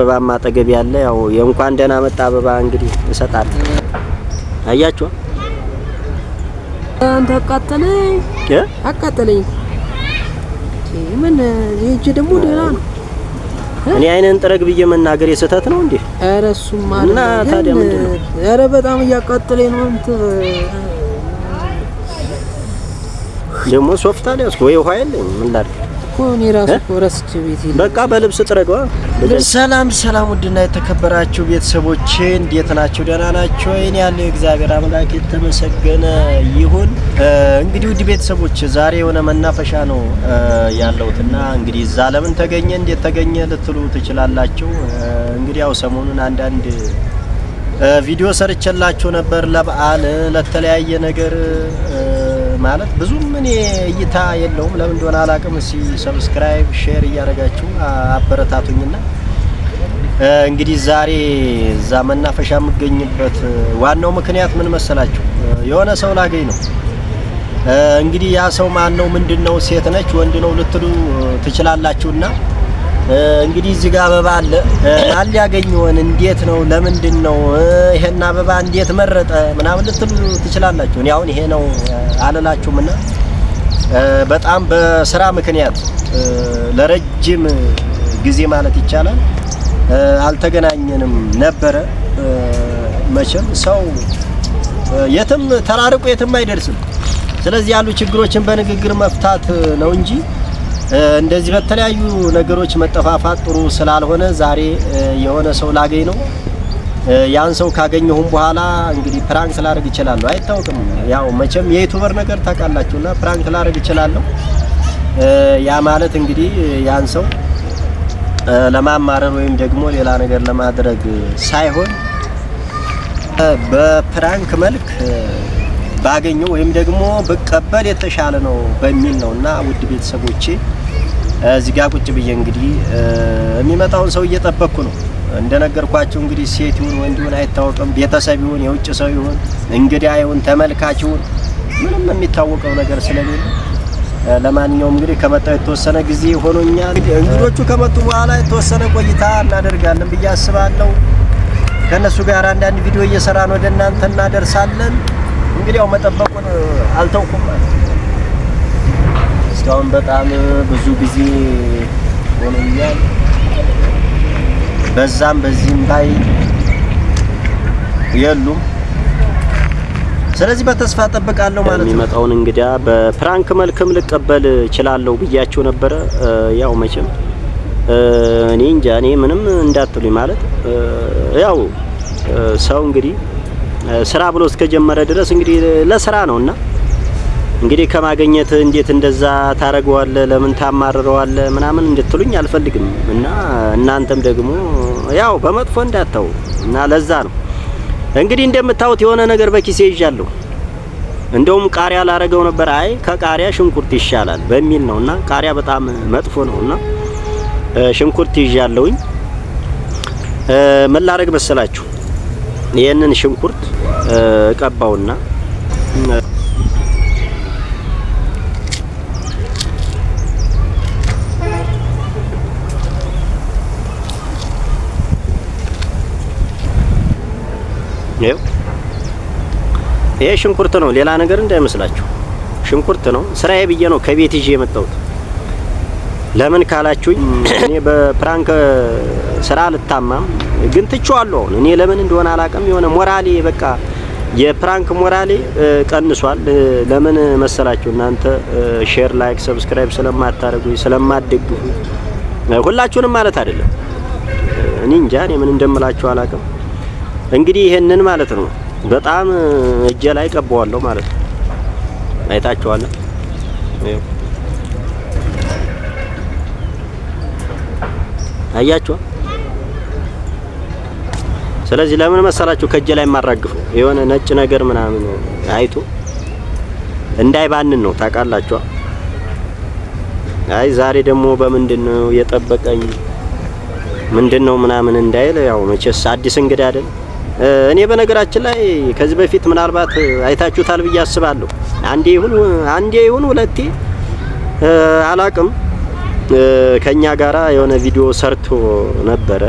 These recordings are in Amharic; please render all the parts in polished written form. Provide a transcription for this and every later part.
አበባማ አጠገብ ያለ ያው የእንኳን ደህና መጣ አበባ እንግዲህ እሰጣለሁ። አያችሁ አንተ አቃጠለኝ ምን እጄ ደግሞ ደህና ነው። እኔ አይነን ጥረግ ብዬ መናገር የስተት ነው እንዴ? ኧረ እሱማ እና ታዲያ ምንድነው? ኧረ በጣም እያቃጠለኝ ነው። አንተ ደግሞ ሶፍታል ያስኮ ወይ ውሃ የለኝ ምን ላድርግ ኮኒ ራስ ኮረስች ቤት በቃ በልብስ ጥረገዋ። ሰላም ውድና የተከበራችሁ ቤተሰቦቼ እንዴት ናችሁ? ደህና ናችሁ? እኔ ያለው እግዚአብሔር አምላክ የተመሰገነ ይሁን። እንግዲህ ውድ ቤተሰቦች ዛሬ የሆነ መናፈሻ ነው ያለውትና እንግዲህ እዛ ለምን ተገኘ እንዴት ተገኘ ልትሉ ትችላላችሁ። እንግዲህ ያው ሰሞኑን አንዳንድ ቪዲዮ ሰርቼላችሁ ነበር ለበዓል ለተለያየ ነገር ማለት ብዙም እኔ እይታ የለውም ለምን እንደሆነ አላቅም። እሺ ሰብስክራይብ ሼር እያደረጋችሁ አበረታቱኝና እንግዲህ ዛሬ እዛ መናፈሻ የምገኝበት ዋናው ምክንያት ምን መሰላችሁ? የሆነ ሰው ላገኝ ነው። እንግዲህ ያ ሰው ማን ነው ምንድነው ሴት ነች ወንድ ነው ልትሉ ትችላላችሁና እንግዲህ እዚህ ጋር አበባ አለ ማን ሊያገኘውን እንዴት ነው ለምንድን ነው ይሄን አበባ እንዴት መረጠ ምናምን ልትሉ ትችላላችሁ። እኔ አሁን ይሄ ነው አልላችሁምና በጣም በስራ ምክንያት ለረጅም ጊዜ ማለት ይቻላል አልተገናኘንም ነበረ። መቼም ሰው የትም ተራርቆ የትም አይደርስም። ስለዚህ ያሉ ችግሮችን በንግግር መፍታት ነው እንጂ እንደዚህ በተለያዩ ነገሮች መጠፋፋት ጥሩ ስላልሆነ ዛሬ የሆነ ሰው ላገኝ ነው። ያን ሰው ካገኘሁም በኋላ እንግዲህ ፕራንክ ላደርግ እችላለሁ። አይታወቅም ያው መቼም የዩቲዩበር ነገር ታውቃላችሁና ፕራንክ ላደርግ እችላለሁ። ያ ማለት እንግዲህ ያን ሰው ለማማረር ወይም ደግሞ ሌላ ነገር ለማድረግ ሳይሆን በፕራንክ መልክ ባገኘው ወይም ደግሞ በቀበል የተሻለ ነው በሚል ነውና ውድ ቤተሰቦቼ እዚህ ጋር ቁጭ ብዬ እንግዲህ የሚመጣውን ሰው እየጠበቅኩ ነው። እንደነገርኳችሁ እንግዲህ ሴት ይሁን ወንድ ይሁን አይታወቅም። ቤተሰብ ይሁን የውጭ ሰው ይሁን እንግዳ ይሁን ተመልካች ይሁን ምንም የሚታወቀው ነገር ስለሌለ ለማንኛውም እንግዲህ ከመጣው የተወሰነ ጊዜ ሆኖኛል። እንግዶቹ ከመጡ በኋላ የተወሰነ ቆይታ እናደርጋለን ብዬ አስባለሁ። ከነሱ ጋር አንዳንድ ቪዲዮ እየሰራን ወደ እናንተ እናደርሳለን። እንግዲህ ያው መጠበቁን አልተውኩም ማለት ነው። እስካሁን በጣም ብዙ ጊዜ ሆኖኛል። በዛም በዚህም ላይ የሉም። ስለዚህ በተስፋ ጠብቃለሁ ማለት ነው። የሚመጣውን እንግዲያ በፕራንክ መልክም ልቀበል እችላለሁ ብያችሁ ነበረ። ያው መቼም እኔ እንጃ እኔ ምንም እንዳትሉኝ ማለት ያው ሰው እንግዲህ ስራ ብሎ እስከጀመረ ድረስ እንግዲህ ለስራ ነውና እንግዲህ ከማግኘት እንዴት እንደዛ ታረጋዋለህ ለምን ታማርረዋለህ ምናምን እንድትሉኝ አልፈልግም። እና እናንተም ደግሞ ያው በመጥፎ እንዳታው እና ለዛ ነው እንግዲህ እንደምታውት የሆነ ነገር በኪሴ ይዣለሁ። እንደውም ቃሪያ ላረገው ነበር አይ ከቃሪያ ሽንኩርት ይሻላል በሚል ነውና ቃሪያ በጣም መጥፎ ነውና ሽንኩርት ይዣለሁኝ። ምን ላረግ መሰላችሁ? ይሄንን ሽንኩርት ቀባውና ይሄ ሽንኩርት ነው ሌላ ነገር እንዳይመስላችሁ ሽንኩርት ነው። ስራዬ ብዬ ነው ከቤት ይዤ የመጣሁት። ለምን ካላችሁኝ እኔ በፕራንክ ስራ ልታማም ግን ትቼዋለሁ። እኔ ለምን እንደሆነ አላውቅም። የሆነ ሞራሌ በቃ የፕራንክ ሞራሌ ቀንሷል። ለምን መሰላችሁ? እናንተ ሼር ላይክ ሰብስክራይብ ስለማታደርጉኝ ስለማትደግፉ ሁላችሁንም ማለት አይደለም። እኔ እንጃ እኔ ምን እንደምላችሁ አላውቅም። እንግዲህ ይሄንን ማለት ነው በጣም እጄ ላይ ቀባዋለሁ ማለት ነው። አይታችኋል። አያችሁ። ስለዚህ ለምን መሰላችሁ ከእጄ ላይ ማራግፈው የሆነ ነጭ ነገር ምናምን አይቶ እንዳይባንን ነው ታውቃላችሁ። አይ ዛሬ ደግሞ በምንድነው የጠበቀኝ ምንድነው ምናምን እንዳይል ያው መቼስ አዲስ እንግዳ አይደል። እኔ በነገራችን ላይ ከዚህ በፊት ምናልባት አይታችሁታል ብዬ አስባለሁ። አንዴ ይሁን ሁለቴ አላቅም ከኛ ጋራ የሆነ ቪዲዮ ሰርቶ ነበረ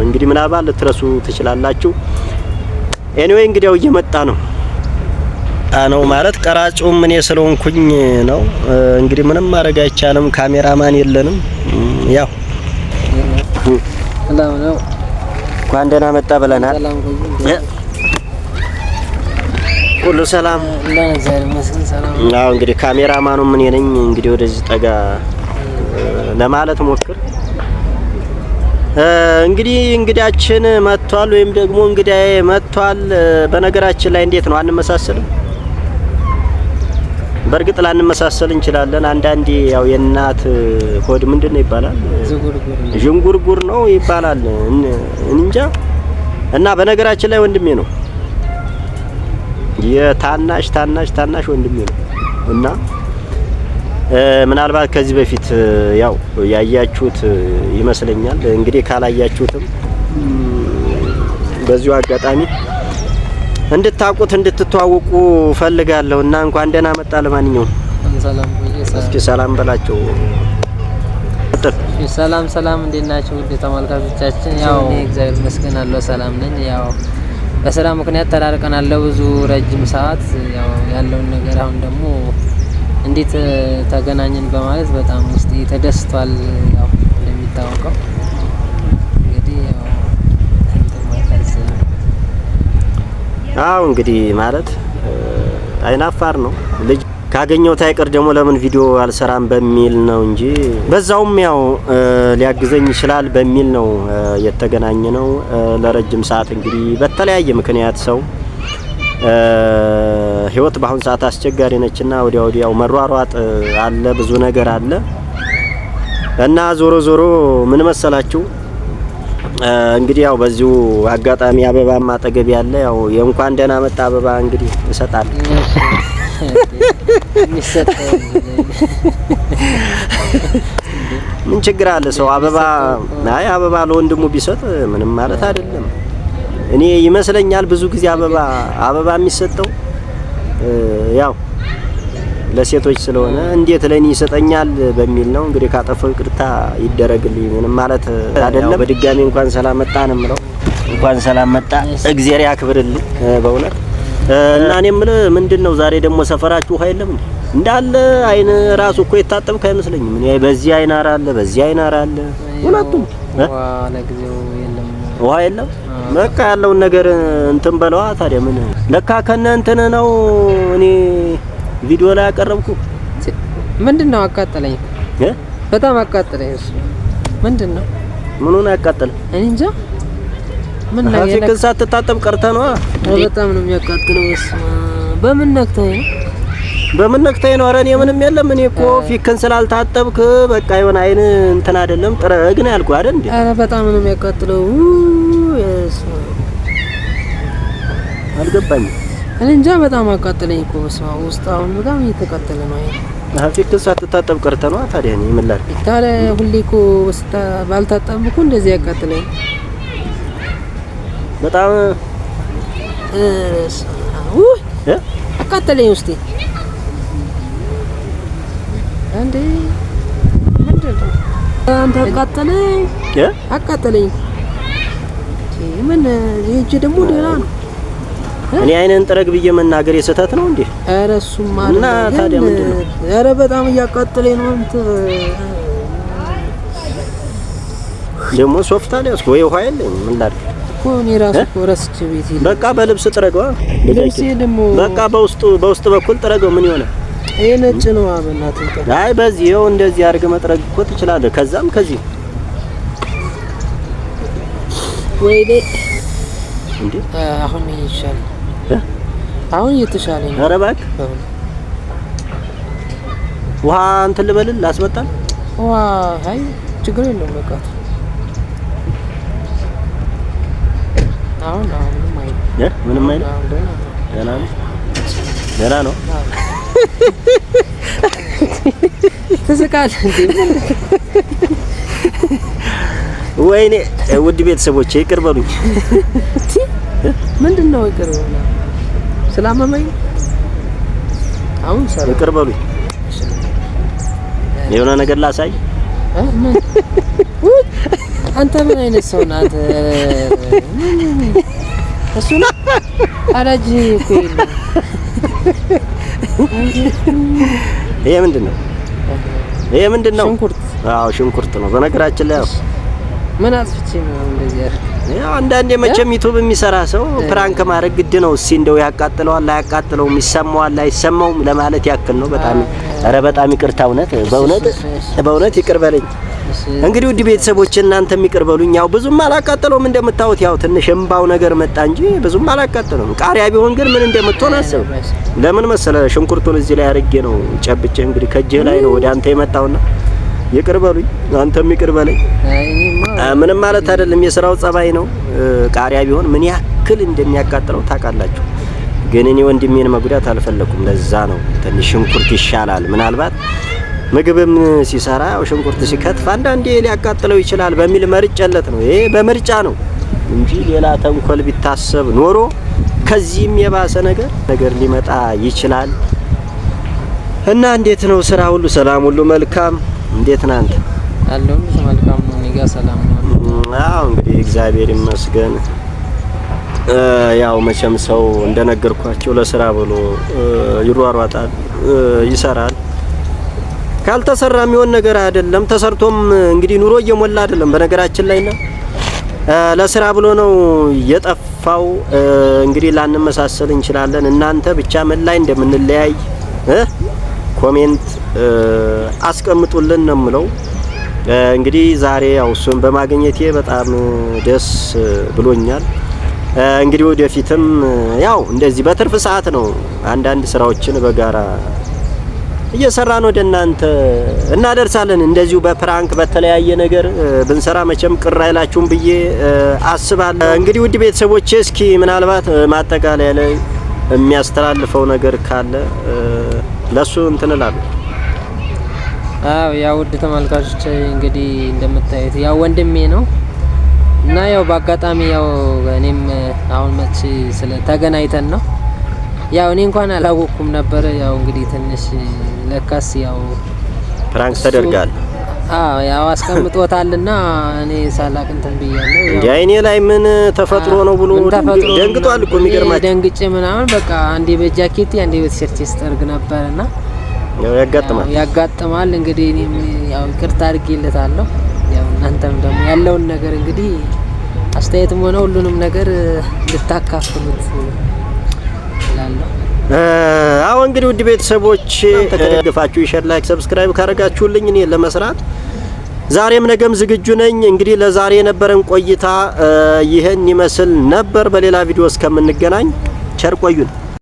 እንግዲህ ምናልባት ልትረሱ ትችላላችሁ። ኤኒዌይ እንግዲህ ያው እየመጣ ነው ማለት ቀራጩም እኔ ስለሆንኩኝ ነው። እንግዲህ ምንም ማድረግ አይቻልም። ካሜራማን የለንም። ያው ሰላም ነው። እንኳን ደህና መጣ ብለናል። ሁሉ ሰላም አዎ። እንግዲህ ካሜራማኑ ምን ነኝ እንግዲህ ወደዚህ ጠጋ ለማለት ሞክር። እንግዲህ እንግዳችን መጥቷል ወይም ደግሞ እንግዳዬ መጥቷል። በነገራችን ላይ እንዴት ነው አንመሳሰልም? በርግጥ ላንመሳሰል እንችላለን። አንዳንዴ ያው የእናት ሆድ ምንድነው ይባላል? ዥንጉርጉር ነው ይባላል እንጃ። እና በነገራችን ላይ ወንድሜ ነው፣ የታናሽ ወንድሜ ነው። እና ምናልባት ከዚህ በፊት ያው ያያችሁት ይመስለኛል። እንግዲህ ካላያችሁትም በዚሁ አጋጣሚ እንድታውቁት እንድትተዋወቁ ፈልጋለሁ እና እንኳን ደህና መጣ። ለማንኛውም እስኪ ሰላም በላቸው። ሰላም እንዴት ናችሁ ውድ ተመልካቾቻችን? ያው እኔ እግዚአብሔር ይመስገን አለሁ ሰላም ነኝ። ያው በስራ ምክንያት ተራርቀናል ለብዙ ረጅም ሰዓት። ያው ያለውን ነገር አሁን ደግሞ እንዴት ተገናኘን በማለት በጣም ውስጤ ተደስቷል። ያው እንደሚታወቀው እንግዲህ ያው አው እንግዲህ ማለት አይናፋር ነው ልጅ ካገኘው ታይቀር ደግሞ ለምን ቪዲዮ አልሰራም በሚል ነው እንጂ በዛውም ያው ሊያግዘኝ ይችላል በሚል ነው የተገናኘ ነው። ለረጅም ሰዓት እንግዲህ በተለያየ ምክንያት ሰው ህይወት በአሁን ሰዓት አስቸጋሪ ነችና ወዲያው መሯሯጥ አለ፣ ብዙ ነገር አለ እና ዞሮ ምን መሰላችሁ እንግዲህ ያው በዚሁ አጋጣሚ አበባ ማጠገብ ያለ ያው የእንኳን ደህና መጣ አበባ እንግዲህ እሰጣለሁ። ምን ችግር አለ? ሰው አበባ ለወንድሙ ቢሰጥ ምንም ማለት አይደለም። እኔ ይመስለኛል ብዙ ጊዜ አበባ የሚሰጠው ያው ለሴቶች ስለሆነ እንዴት ለኔ ይሰጠኛል በሚል ነው። እንግዲህ ካጠፈው ይቅርታ ይደረግልኝ፣ ምንም ማለት አይደለም። በድጋሚ እንኳን ሰላም መጣ ነው የምለው። እንኳን ሰላም መጣ፣ እግዚአብሔር ያክብርልኝ በእውነት። እና እኔ የምልህ ምንድነው ዛሬ ደግሞ ሰፈራችሁ ውሃ የለም እንዴ? እንዳለ አይን ራሱ እኮ የታጠብክ አይመስለኝም። እኔ በዚህ አይን አራለ በዚህ አይን አራለ ሁለቱም ውሃ የለም። በቃ ያለውን ነገር እንትን በለዋ ታዲያ ምን ለካ ከነ እንትን ነው እኔ ቪዲዮ ላይ ያቀረብኩ ምንድነው? አቃጠለኝ በጣም አቃጠለኝ። እሱ ምንድነው? ምኑን ያቃጠለ? እኔ እንጃ። ምን ነው ያለከ ሳትታጠብ ቀርተህ ነው? በጣም ነው የሚያቃጥለው። በምን ነክተህ ነው? በምን ነክተህ ነው? ኧረ እኔ ምንም የለም። እኔ እኮ ፊክን ስላልታጠብክ በቃ የሆነ አይን እንትን አይደለም ጥረግ ነው ያልኩህ አይደል እንዴ? ኧረ በጣም ነው የሚያቃጥለው። አልገባኝም። እኔ እንጃ በጣም አቃጠለኝ እኮ በስማ ውስጥ አሁን በጣም እየተቃጠለ ነው። ፊክን ሳትታጠብ ቀርተህ ነው ታዲያ? እኔ ምን ላድርግ ታዲያ? ሁሌ እኮ ባልታጠብኩ እኮ እንደዚህ ያቃጥለኝ በጣም አቃጠለኝ ውስጤ። አንዴ ምንድነው አንተ አቃጠለኝ ምን ይሄ ደግሞ ደህና ነው። እኔ አይነን ጥረግ ብዬ መናገር የስተት ነው እንዴ? ኧረ እሱም ማለት እና ታዲያ ምንድነው? ኧረ በጣም እያቃጠለኝ ነው። አንተ ደግሞ ሶፍት አለ ወይ ውሃ የለኝ ምን ላድርግ እኮ እኔ ራሱ እኮ ረስቼ ቤት ይል በቃ በልብስ ጥረገው። ልብሴ ደግሞ በቃ በውስጥ በኩል ጥረገው። ምን ይሆናል? ይሄ ነጭ ነው አበናት። አይ በዚህ ይኸው እንደዚህ አድርገህ መጥረግ እኮ ትችላለህ። ከዛም ከዚህ ወይኔ እንዴ አሁን ይሻል አሁን እየተሻለ ነው። ኧረ እባክህ ውሃ እንትን ልበልህ ላስመጣል። ውሃ አይ ችግር የለውም በቃ አሁን ምንም አይደል። ደህና ነው። ትስቃለህ እንዴ? ወይኔ ውድ ቤተሰቦቼ ይቅር በሉኝ። ምንድነው ይቅር በሉኝ? ስላመመኝ አሁን ሰራ ይቅር በሉኝ። የሆነ ነገር ላሳይ። አንተ ምን አይነት ሰው ናት? እሱ ነው አላጂ እኮ ይሄ ምንድነው? ይሄ ምንድነው? ሽንኩርት። አዎ ሽንኩርት ነው። በነገራችን ላይ ምን አጥፍቼ ነው እንደዚህ ያርክ? ያው አንዳንዴ መቼም ዩቲዩብ የሚሰራ ሰው ፕራንክ ማድረግ ግድ ነው። እስኪ እንደው ያቃጥለዋል አያቃጥለውም፣ ይሰማዋል አይሰማውም ለማለት ያክል ነው። በጣም ኧረ በጣም ይቅርታ፣ በእውነት ይቅር በለኝ። እንግዲህ ውድ ቤተሰቦች እናንተም ይቅር በሉኝ። ያው ብዙም አላቃጥለውም እንደምታዩት፣ ያው ትንሽ እምባው ነገር መጣ እንጂ ብዙም አላቃጥለውም። ቃሪያ ቢሆን ግን ምን እንደምትሆን አስብ። ለምን መሰለ ሽንኩርቱን እዚህ ላይ አድርጌ ነው ጨብጬ እንግዲህ ከእጅህ ላይ ነው ወደ አንተ የመጣውና ይቅር በሉኝ። አንተም ይቅር በለኝ። ምንም ማለት አይደለም፣ የስራው ጸባይ ነው። ቃሪያ ቢሆን ምን ያክል እንደሚያቃጥለው ታውቃላችሁ። ግን እኔ ወንድሜን መጉዳት አልፈለኩም። ለዛ ነው ትንሽ ሽንኩርት ይሻላል። ምናልባት ምግብም ሲሰራ ያው ሽንኩርት ሲከትፍ አንዳንዴ ሊያቃጥለው ይችላል በሚል መርጨለት ነው። ይሄ በምርጫ ነው እንጂ ሌላ ተንኮል ቢታሰብ ኖሮ ከዚህም የባሰ ነገር ሊመጣ ይችላል። እና እንዴት ነው ስራ ሁሉ ሰላም፣ ሁሉ መልካም? እንዴት ነህ አንተ? አለሁም መልካም ነው። እኔ ጋር ሰላም ነው። አዎ እንግዲህ እግዚአብሔር ይመስገን። ያው መቼም ሰው እንደነገርኳቸው ለስራ ብሎ ይሯሯጣል፣ ይሰራል። ካልተሰራ የሚሆን ነገር አይደለም። ተሰርቶም እንግዲህ ኑሮ እየሞላ አይደለም በነገራችን ላይና ለስራ ብሎ ነው የጠፋው። እንግዲህ ላንመሳሰል እንችላለን። እናንተ ብቻ ምን ላይ እንደምንለያይ ኮሜንት አስቀምጡልን ነው የምለው። እንግዲህ ዛሬ ያው እሱን በማግኘቴ በጣም ደስ ብሎኛል። እንግዲህ ወደፊትም ያው እንደዚህ በትርፍ ሰዓት ነው አንዳንድ ስራዎችን በጋራ እየሰራን ወደ እናንተ እናደርሳለን። እንደዚሁ በፕራንክ በተለያየ ነገር ብንሰራ መቼም ቅር አይላችሁም ብዬ አስባለሁ። እንግዲህ ውድ ቤተሰቦቼ እስኪ ምናልባት ማጠቃለያ ላይ የሚያስተላልፈው ነገር ካለ ለሱ እንትን እላለሁ። አዎ ያው ውድ ተመልካቾች እንግዲህ እንደምታዩት ያው ወንድሜ ነው እና ያው በአጋጣሚ ያው እኔም አሁን መጥቼ ተገናኝተን ነው። ያው እኔ እንኳን አላወቅኩም ነበር። ያው እንግዲህ ትንሽ ለካስ ያው ፕራንክ ተደርጋል። ያው አስቀምጦታልና እኔ ሳላቅ እንትን ብያለሁ። ያው አይኔ ላይ ምን ተፈጥሮ ነው ብሎ ደንግጧል እኮ የሚገርማችሁ። ደንግጬ ምናምን በቃ አንዴ በጃኬት አንዴ በቲሸርት ስጠርግ ነበርና ያው ያጋጥማል። እንግዲህ እኔም ያው ይቅርታ አድርጌለታለሁ። ያው እናንተም ደግሞ ያለውን ነገር እንግዲህ አስተያየትም ሆነ ሁሉንም ነገር ልታካፍሉት እላለሁ። አዎ እንግዲህ ውድ ቤተሰቦች ተከደግፋችሁ ሼር፣ ላይክ፣ ሰብስክራይብ ካረጋችሁልኝ እኔ ለመስራት ዛሬም ነገም ዝግጁ ነኝ። እንግዲህ ለዛሬ የነበረን ቆይታ ይሄን ይመስል ነበር። በሌላ ቪዲዮ እስከምንገናኝ ቸር ቆዩን።